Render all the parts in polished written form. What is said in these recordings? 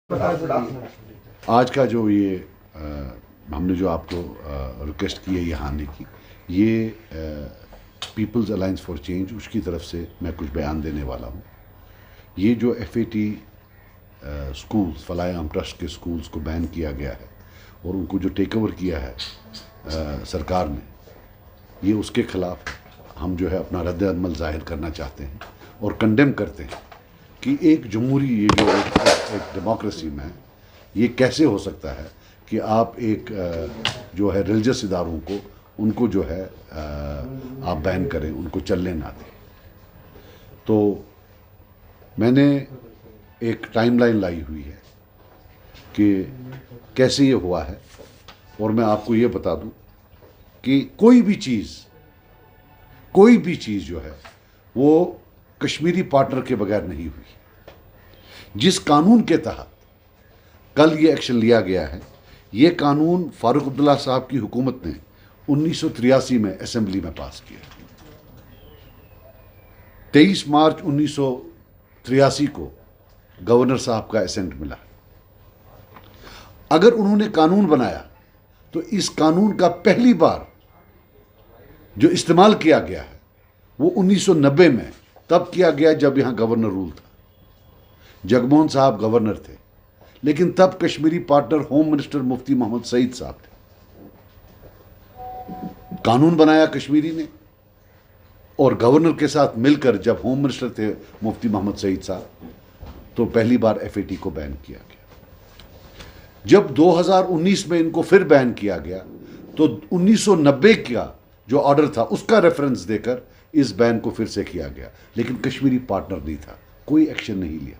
आज का जो ये हमने जो आपको रिक्वेस्ट की है यहाँ आने की, ये पीपल्स अलायंस फॉर चेंज उसकी तरफ से मैं कुछ बयान देने वाला हूँ। ये जो एफएटी स्कूल्स, फलाह आम ट्रस्ट के स्कूल्स को बैन किया गया है और उनको जो टेक ओवर किया है सरकार ने, ये उसके ख़िलाफ़ हम जो है अपना रद्द-ए-अमल ज़ाहिर करना चाहते हैं और कंडेम करते हैं कि एक जमहूरी, ये जो एक डेमोक्रेसी में ये कैसे हो सकता है कि आप एक जो है रिलीजियस इदारों को, उनको जो है आप बैन करें, उनको चलने ना दें। तो मैंने एक टाइमलाइन लाई हुई है कि कैसे ये हुआ है, और मैं आपको ये बता दूं कि कोई भी चीज़ जो है वो कश्मीरी पार्टनर के बगैर नहीं हुई। जिस कानून के तहत कल ये एक्शन लिया गया है, ये कानून फारूक अब्दुल्ला साहब की हुकूमत ने 1983 में असेंबली में पास किया। 23 मार्च 1983 को गवर्नर साहब का एसेंट मिला। अगर उन्होंने कानून बनाया तो इस कानून का पहली बार जो इस्तेमाल किया गया है वो 1990 में तब किया गया जब यहां गवर्नर रूल था। जगमोहन साहब गवर्नर थे, लेकिन तब कश्मीरी पार्टनर होम मिनिस्टर मुफ्ती मोहम्मद सईद साहब थे। कानून बनाया कश्मीरी ने, और गवर्नर के साथ मिलकर जब होम मिनिस्टर थे मुफ्ती मोहम्मद सईद साहब, तो पहली बार एफएटी को बैन किया गया। जब 2019 में इनको फिर बैन किया गया तो 1990 का जो ऑर्डर था उसका रेफरेंस देकर इस बैन को फिर से किया गया, लेकिन कश्मीरी पार्टनर नहीं था, कोई एक्शन नहीं लिया।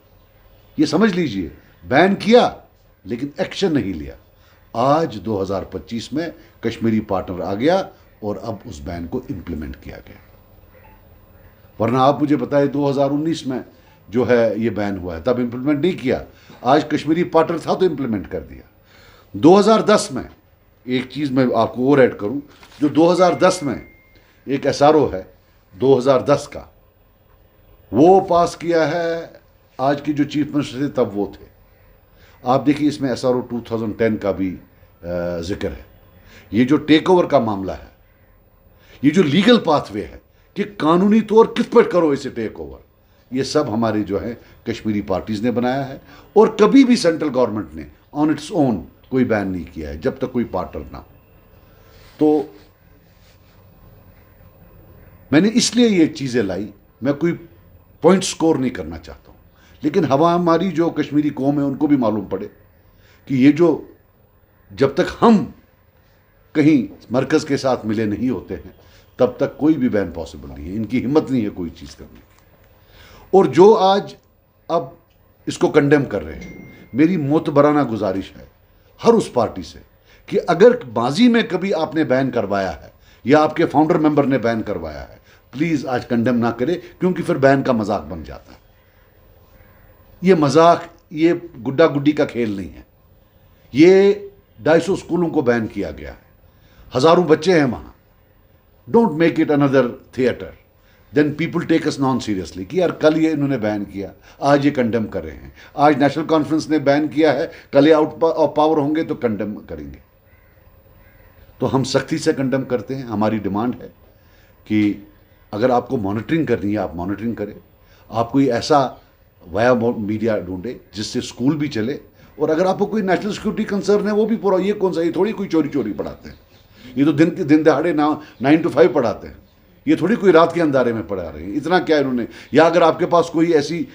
ये समझ लीजिए, बैन किया लेकिन एक्शन नहीं लिया। आज 2025 में कश्मीरी पार्टनर आ गया और अब उस बैन को इंप्लीमेंट किया गया। वरना आप मुझे बताएं, 2019 में जो है ये बैन हुआ है, तब इंप्लीमेंट नहीं किया। आज कश्मीरी पार्टनर था तो इंप्लीमेंट कर दिया। 2010 में एक चीज़ मैं आपको और ऐड करूं, जो 2010 में एक एसआरओ है 2010 का, वो पास किया है। आज के जो चीफ मिनिस्टर थे तब वो थे। आप देखिए, इसमें एसआरओ 2010 का भी जिक्र है। ये जो टेक ओवर का मामला है, ये जो लीगल पाथवे है कि कानूनी तौर किस पर करो इसे टेक ओवर, ये सब हमारे जो है कश्मीरी पार्टीज ने बनाया है। और कभी भी सेंट्रल गवर्नमेंट ने ऑन इट्स ओन कोई बैन नहीं किया है जब तक कोई पार्टनर ना हो। तो मैंने इसलिए ये चीज़ें लाई, मैं कोई पॉइंट स्कोर नहीं करना चाहता हूँ, लेकिन हमारी जो कश्मीरी कौम है उनको भी मालूम पड़े कि ये जो, जब तक हम कहीं मरकज़ के साथ मिले नहीं होते हैं तब तक कोई भी बैन पॉसिबल नहीं है। इनकी हिम्मत नहीं है कोई चीज़ करने की। और जो आज अब इसको कंडेम कर रहे हैं, मेरी मोतबराना गुजारिश है हर उस पार्टी से कि अगर माजी में कभी आपने बैन करवाया है या आपके फाउंडर मेंबर ने बैन करवाया है, प्लीज़ आज कंडेम ना करें, क्योंकि फिर बैन का मजाक बन जाता है। ये मजाक, ये गुड्डा गुड्डी का खेल नहीं है। ये 250 स्कूलों को बैन किया गया है, हज़ारों बच्चे हैं वहाँ। Don't make it another theatre, then people take us non seriously कि यार कल ये इन्होंने बैन किया, आज ये कंडेम कर रहे हैं। आज नेशनल कॉन्फ्रेंस ने बैन किया है, कल ये आउट ऑफ पावर होंगे तो कंडेम करेंगे। तो हम सख्ती से कंडेम करते हैं। हमारी डिमांड है कि अगर आपको मॉनिटरिंग करनी है, आप मॉनिटरिंग करें। आप कोई ऐसा वाया मीडिया ढूंढे जिससे स्कूल भी चले, और अगर आपको कोई नेशनल सिक्योरिटी कंसर्न है वो भी पूरा। ये कौन सा, ये थोड़ी कोई चोरी चोरी पढ़ाते हैं, ये तो दिन दहाड़े 9 to 5 पढ़ाते हैं। ये थोड़ी कोई रात के अंधारे में पढ़ा रहे हैं। इतना क्या इन्होंने, या अगर आपके पास कोई ऐसी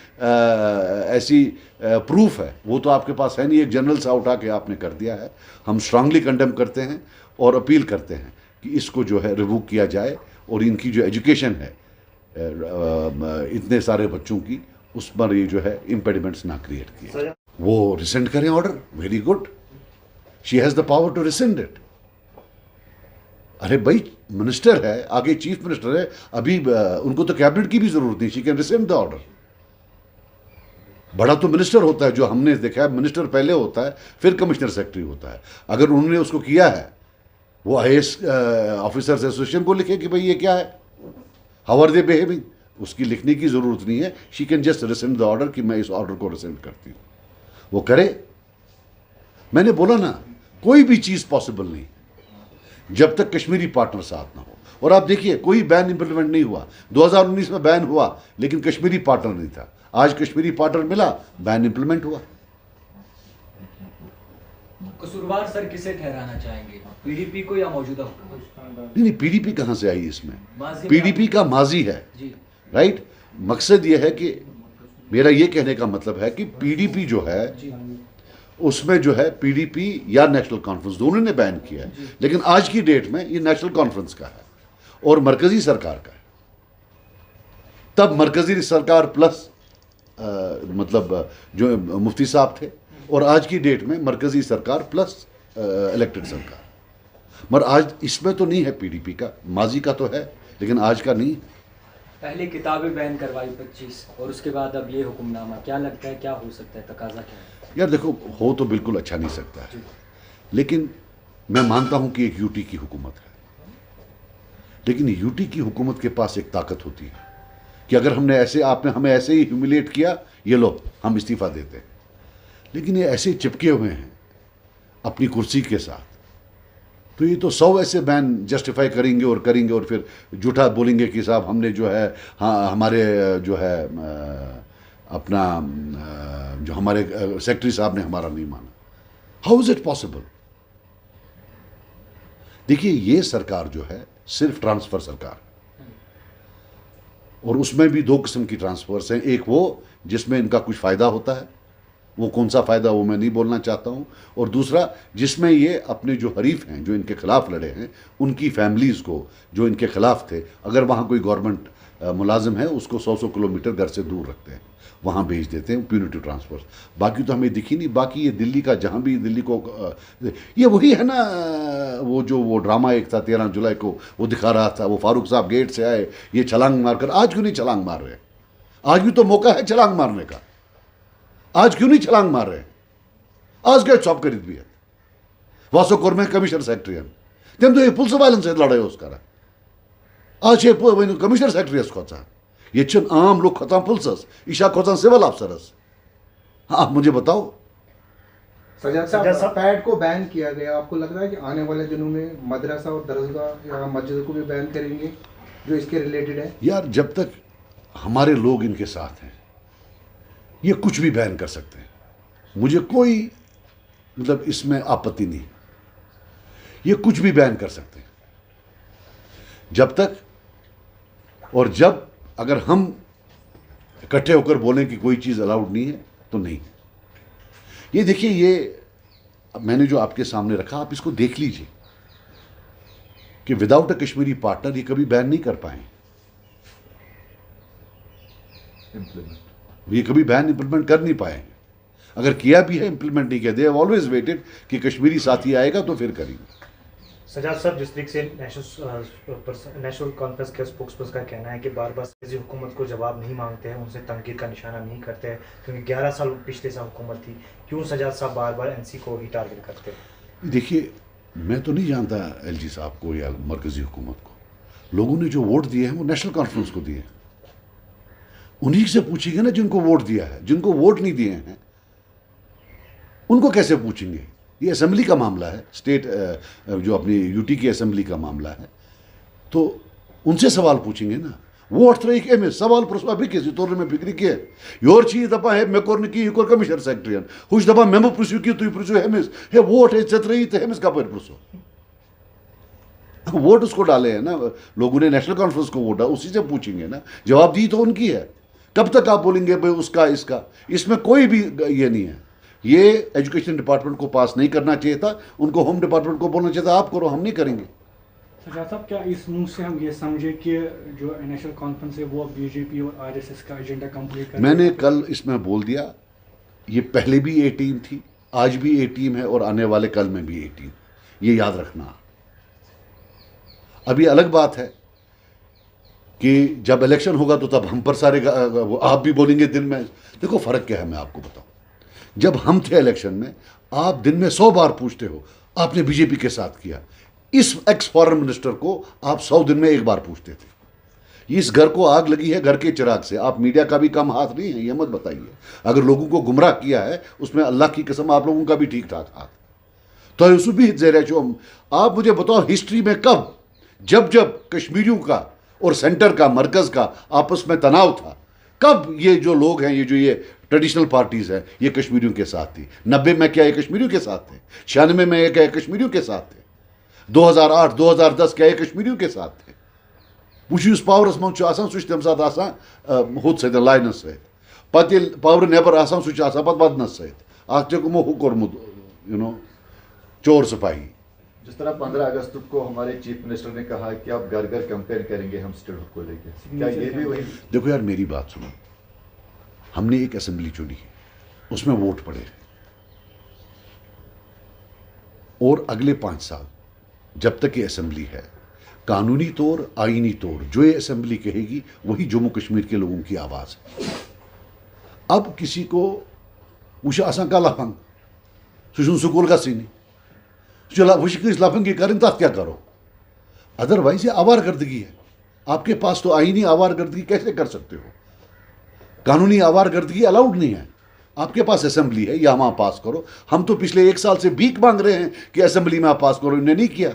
प्रूफ है, वो तो आपके पास है नहीं, एक जनरल सा उठा के आपने कर दिया है। हम स्ट्रांगली कंडेम करते हैं और अपील करते हैं कि इसको जो है रिवूव किया जाए, और इनकी जो एजुकेशन है इतने सारे बच्चों की, उस पर ये जो है इम्पेडिमेंट्स ना क्रिएट किए। वो रिसेंड करें order, very good, she has the power to rescind it. अरे भाई, मिनिस्टर है, आगे चीफ मिनिस्टर है, अभी उनको तो कैबिनेट की भी जरूरत नहीं, she can resend the order. बड़ा तो मिनिस्टर होता है, जो हमने देखा है, मिनिस्टर पहले होता है, फिर कमिश्नर सेक्रेटरी होता है। अगर उन्होंने उसको किया है, वो आईएएस ऑफिसर्स एसोसिएशन को लिखे कि भाई ये क्या है, हाउ आर दे बिहेविंग, उसकी लिखने की जरूरत नहीं है। She can just resend the order कि मैं इस ऑर्डर को रिसेंड करती हूँ। वो करे। मैंने बोला ना, कोई भी चीज़ पॉसिबल नहीं जब तक कश्मीरी पार्टनर साथ ना हो। और आप देखिए, कोई बैन इंप्लीमेंट नहीं हुआ। 2019 में बैन हुआ लेकिन कश्मीरी पार्टनर नहीं था। आज कश्मीरी पार्टनर मिला, बैन इंप्लीमेंट हुआ। कसूरवार सर किसे ठहराना चाहेंगे, पीडीपी को या मौजूदा हुकूमत? नहीं, पीडीपी कहाँ से आई इसमें? माजी में पीडीपी का माजी है जी। राइट। मकसद ये है कि, मेरा ये कहने का मतलब है कि पीडीपी जो है उसमें जो है पीडीपी या नेशनल कॉन्फ्रेंस दोनों ने बैन किया है, लेकिन आज की डेट में ये नेशनल कॉन्फ्रेंस का है और मरकजी सरकार का है। तब मरकजी सरकार प्लस मतलब जो मुफ्ती साहब थे, और आज की डेट में मरकजी सरकार प्लस इलेक्टेड सरकार। मगर आज इसमें तो नहीं है पीडीपी का, माजी का तो है लेकिन आज का नहीं। पहले किताबें बैन करवाई 25 और उसके बाद अब ये हुक्मनामा, क्या लगता है क्या हो सकता है, तकाजा क्या है? यार देखो, हो तो बिल्कुल अच्छा नहीं सकता है, लेकिन मैं मानता हूं कि एक यूटी की हुकूमत है, लेकिन यूटी की हुकूमत के पास एक ताकत होती है कि अगर हमने ऐसे, आपने हमें ऐसे ही ह्यूमिलेट किया, ये लो हम इस्तीफा देते हैं। लेकिन ये ऐसे चिपके हुए हैं अपनी कुर्सी के साथ, तो ये तो 100 ऐसे बैन जस्टिफाई करेंगे और फिर झूठा बोलेंगे कि साहब हमने जो है, हाँ हमारे जो है अपना जो हमारे सेक्रेटरी साहब ने हमारा नहीं माना। How is it possible? देखिए, ये सरकार जो है सिर्फ ट्रांसफर सरकार, और उसमें भी दो किस्म की ट्रांसफर्स हैं। एक वो जिसमें इनका कुछ फ़ायदा होता है, वो कौन सा फ़ायदा वो मैं नहीं बोलना चाहता हूँ, और दूसरा जिसमें ये अपने जो हरीफ हैं, जो इनके खिलाफ लड़े हैं, उनकी फैमिलीज़ को, जो इनके खिलाफ थे, अगर वहाँ कोई गवर्नमेंट मुलाजिम है उसको 100 किलोमीटर घर से दूर रखते हैं, वहाँ भेज देते हैं प्यूनिटिव ट्रांसफर। बाकी तो हमें दिखी नहीं। बाकी ये दिल्ली का, जहाँ भी दिल्ली को, ये वही है ना, वो ड्रामा एक था 13 जुलाई को, वो दिखा रहा था, वो फारूक साहब गेट से आए, ये छलांग मारकर। आज क्यों नहीं छलांग मार रहे? आज भी तो मौका है छलांग मारने का, आज क्यों नहीं छलांग मार रहे? आज गए चौप करीत भी है वासो कोरमे कमिश्नर सेक्रेटरी तेम तो पुलिस वालन से लड़े उसका आज कमिश्नर सेक्रेटरी खोचा, ये आम लोग खोता पुलिस, ईशा खोता सिविल अफसरस। हाँ, आप मुझे बताओ। सजाद साहब, पैड को बैन किया गया, आपको लग रहा है कि आने वाले दिनों में मदरसा और दरगाह या मस्जिद को भी बैन करेंगे जो इसके रिलेटेड है? यार, जब तक हमारे लोग इनके साथ हैं, ये कुछ भी बैन कर सकते हैं, मुझे कोई मतलब इसमें आपत्ति नहीं। ये कुछ भी बैन कर सकते हैं जब तक, और जब अगर हम इकट्ठे होकर बोलें कि कोई चीज़ अलाउड नहीं है तो नहीं। ये देखिए, ये मैंने जो आपके सामने रखा, आप इसको देख लीजिए कि विदाउट अ कश्मीरी पार्टनर ये कभी बैन नहीं कर पाए, ये कभी बैन इंप्लीमेंट कर नहीं पाए। अगर किया भी है, इंप्लीमेंट नहीं किया। दे हैव ऑलवेज वेटेड कि कश्मीरी साथी आएगा तो फिर करेंगे। सजाद साहब, जिस तरीके से नेशनल कॉन्फ्रेंस के स्पोक्सपर्सन का कहना है कि बार बार हुकूमत को जवाब नहीं मांगते हैं, उनसे तनकीद का निशाना नहीं करते हैं, क्योंकि 11 साल पिछले साल हुकूमत थी, क्यों सजाद साहब बार बार एनसी को ही टारगेट करते हैं? देखिए, मैं तो नहीं जानता एलजी साहब को या मरकजी हुकूमत को। लोगों ने जो वोट दिए हैं वो नेशनल कॉन्फ्रेंस को दिए, उन्हीं से पूछेंगे ना जिनको वोट दिया है। जिनको वोट नहीं दिए हैं उनको कैसे पूछेंगे? ये असेंबली का मामला है, स्टेट जो अपनी यूटी की असेंबली का मामला है, तो उनसे सवाल पूछेंगे ना। वो अर्थरैक एम सवाल प्रश्न बिकिस तौर में फिक्र किए योर चीज दपा है मे कोर की कोर कमिश्नर सेक्रेटरी हुश दपा मेमो प्रिसु की तुई प्रिसु हेमिस हे वोट है चतरई तो हेमिस का पर प्रिसु वोट उसको डाले हैं ना लोगों ने, नेशनल कॉन्फ्रेंस को वोट डाला, उसी से पूछेंगे ना। जवाब दी तो उनकी है। कब तक आप बोलेंगे भाई उसका इसका? इसमें कोई भी ये नहीं है। ये एजुकेशन डिपार्टमेंट को पास नहीं करना चाहिए था, उनको होम डिपार्टमेंट को बोलना चाहिए था आप करो, हम नहीं करेंगे। सजाद साहब, क्या इस मुंह से हम ये समझे कि जो नेशनल कॉन्फ्रेंस है वो बीजेपी और आरएसएस का एजेंडा कंप्लीट कर? मैंने कल इसमें बोल दिया, ये पहले भी ए टीम थी, आज भी ए टीम है और आने वाले कल में भी ए टीम, ये याद रखना। अभी अलग बात है कि जब इलेक्शन होगा तो तब हम पर सारे आप भी बोलेंगे दिन में। देखो फर्क क्या है, मैं आपको बताऊं। जब हम थे इलेक्शन में, आप दिन में 100 बार पूछते हो आपने बीजेपी के साथ किया। इस एक्स फॉरेन मिनिस्टर को आप 100 दिन में एक बार पूछते थे। इस घर को आग लगी है घर के चिराग से। आप मीडिया का भी कम हाथ नहीं है, ये मत बताइए। अगर लोगों को गुमराह किया है उसमें अल्लाह की कसम आप लोगों का भी ठीक ठाक हाथ। तो यूसुफ भी ज़ेरे जो आप मुझे बताओ हिस्ट्री में कब, जब जब कश्मीरियों का और सेंटर का मरकज का आपस में तनाव था, कब ये जो लोग हैं, ये ट्रेडिशनल पार्टीज हैं, ये कश्मीरियों के साथ थी? 90 में क्या ये कश्मीरियों के साथ थे? 96 में ये क्या कश्मीरियों के साथ थे? 2008 2010 क्या ये कश्मीरियों के साथ थे? वुस पावरस मन सह तम सात हुत सत लाइनस सत पे पावर नेबर सह पे वदनस सत हु कोर्मुत यू नो चोर सिपाही। जिस तरह 15 अगस्त को हमारे चीफ मिनिस्टर ने कहा कि आप घर घर कैंपेन करेंगे हम स्टेटहुड को लेकर, क्या ये भी वही? देखो यार मेरी बात सुनो, हमने एक असेंबली चुनी है, उसमें वोट पड़े हैं, और अगले 5 साल जब तक ये असेंबली है, कानूनी तौर आईनी तौर जो ये असेंबली कहेगी वही जम्मू कश्मीर के लोगों की आवाज़ है। अब किसी को वह आसान का लफंग सह स्कूल गई वह लफंगी करें तथ क्या करो? अदरवाइज ये आवारगर्दगी है। आपके पास तो आईनी आवारगर्दगी कैसे कर सकते हो? कानूनी आवारगर्दगी अलाउड नहीं है। आपके पास असेंबली है, या वहां पास करो। हम तो पिछले 1 साल से भीख मांग रहे हैं कि असेंबली में आप पास करो, इन्होंने नहीं किया।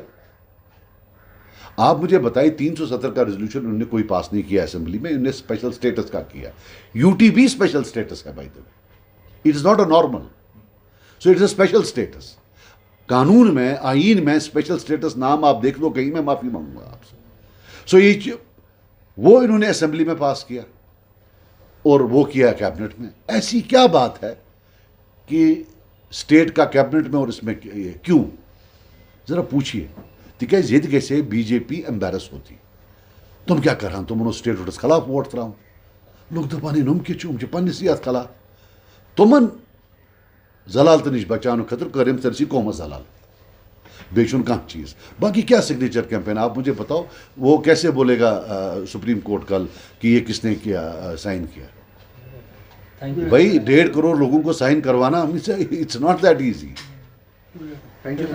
आप मुझे बताइए 370 का रेजोल्यूशन उन्होंने कोई पास नहीं किया असेंबली में, उन्होंने स्पेशल स्टेटस का किया। यूटी भी स्पेशल स्टेटस है by the way, it is not a normal, so it is a special status. कानून में आईन में स्पेशल स्टेटस नाम आप देख लो कहीं, मैं माफी मांगूंगा आपसे। सो ये वो इन्होंने असेंबली में पास किया और वो किया कैबिनेट में। ऐसी क्या बात है कि स्टेट का कैबिनेट में और इसमें क्यों? जरा पूछिए। तिकाज ये गैसे बीजेपी एम्बेरस होती, तुम क्या कर तुम स्टेट हुडस खिलाफ वोट त्रा लोग दपान नुम कि पन्निस यथ खिलाफ तुमन जलालत नश बचाने खतर कर तरसी कौमस जलाल बेचुन कह चीज़। बाकी क्या सिग्नेचर कैंपेन आप मुझे बताओ, वो कैसे बोलेगा सुप्रीम कोर्ट कल कि ये किसने किया साइन किया? भाई 1.5 करोड़ लोगों को साइन करवाना it's not that easy. Thank you.